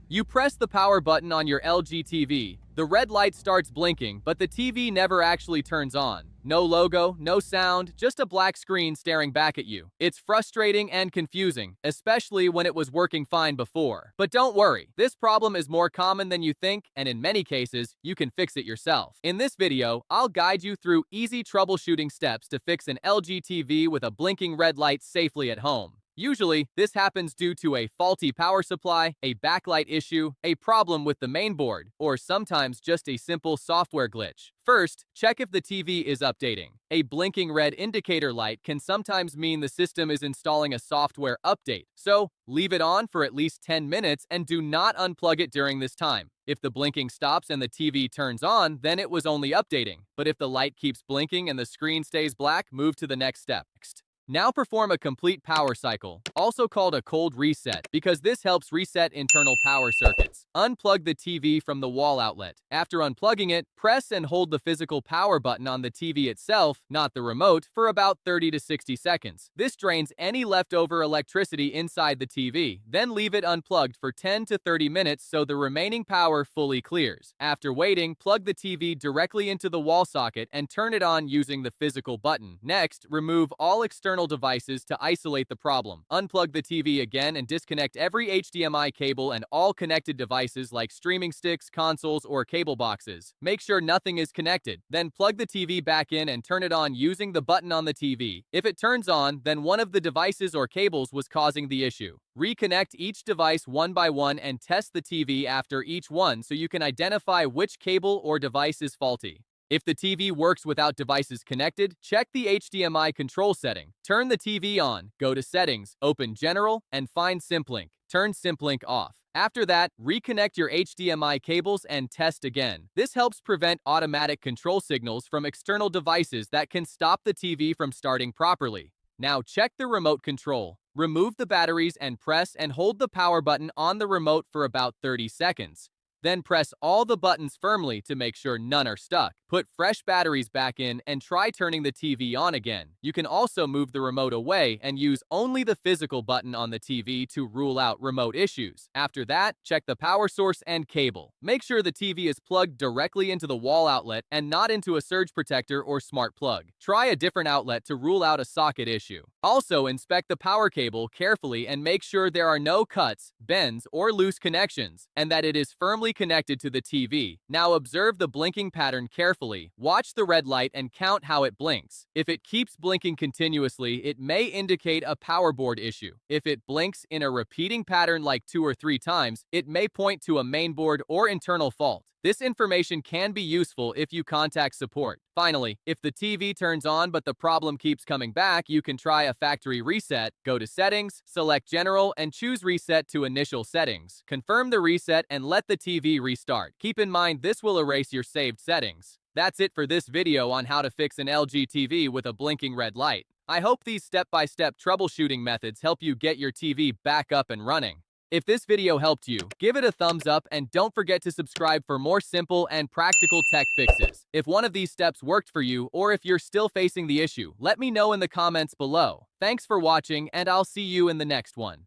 You press the power button on your LG TV. The red light starts blinking, but the TV never actually turns on. No logo, no sound, just a black screen staring back at you. It's frustrating and confusing, especially when it was working fine before. But don't worry, this problem is more common than you think, and in many cases, you can fix it yourself. In this video, I'll guide you through easy troubleshooting steps to fix an LG TV with a blinking red light safely at home. Usually, this happens due to a faulty power supply, a backlight issue, a problem with the mainboard, or sometimes just a simple software glitch. First, check if the TV is updating. A blinking red indicator light can sometimes mean the system is installing a software update, so leave it on for at least 10 minutes and do not unplug it during this time. If the blinking stops and the TV turns on, then it was only updating. But if the light keeps blinking and the screen stays black, move to the next step. Now perform a complete power cycle, also called a cold reset, because this helps reset internal power circuits. Unplug the TV from the wall outlet. After unplugging it, press and hold the physical power button on the TV itself, not the remote, for about 30 to 60 seconds. This drains any leftover electricity inside the TV. Then leave it unplugged for 10 to 30 minutes so the remaining power fully clears. After waiting, plug the TV directly into the wall socket and turn it on using the physical button. Next, remove all external devices to isolate the problem. Unplug the TV again and disconnect every HDMI cable and all connected devices like streaming sticks, consoles, or cable boxes. Make sure nothing is connected. Then plug the TV back in and turn it on using the button on the TV. If it turns on, then one of the devices or cables was causing the issue. Reconnect each device one by one and test the TV after each one so you can identify which cable or device is faulty. If the TV works without devices connected, check the HDMI control setting. Turn the TV on, go to Settings, open General, and find Simplink. Turn Simplink off. After that, reconnect your HDMI cables and test again. This helps prevent automatic control signals from external devices that can stop the TV from starting properly. Now check the remote control. Remove the batteries and press and hold the power button on the remote for about 30 seconds. Then press all the buttons firmly to make sure none are stuck. Put fresh batteries back in and try turning the TV on again. You can also move the remote away and use only the physical button on the TV to rule out remote issues. After that, check the power source and cable. Make sure the TV is plugged directly into the wall outlet and not into a surge protector or smart plug. Try a different outlet to rule out a socket issue. Also, inspect the power cable carefully and make sure there are no cuts, bends, or loose connections, and that it is firmly connected to the TV. Now observe the blinking pattern carefully. Watch the red light and count how it blinks. If it keeps blinking continuously, it may indicate a power board issue. If it blinks in a repeating pattern like 2 or 3 times, it may point to a mainboard or internal fault. This information can be useful if you contact support. Finally, if the TV turns on but the problem keeps coming back, you can try a factory reset. Go to Settings, select General, and choose Reset to Initial Settings. Confirm the reset and let the TV restart. Keep in mind this will erase your saved settings. That's it for this video on how to fix an LG TV with a blinking red light. I hope these step-by-step troubleshooting methods help you get your TV back up and running. If this video helped you, give it a thumbs up and don't forget to subscribe for more simple and practical tech fixes. If one of these steps worked for you or if you're still facing the issue, let me know in the comments below. Thanks for watching and I'll see you in the next one.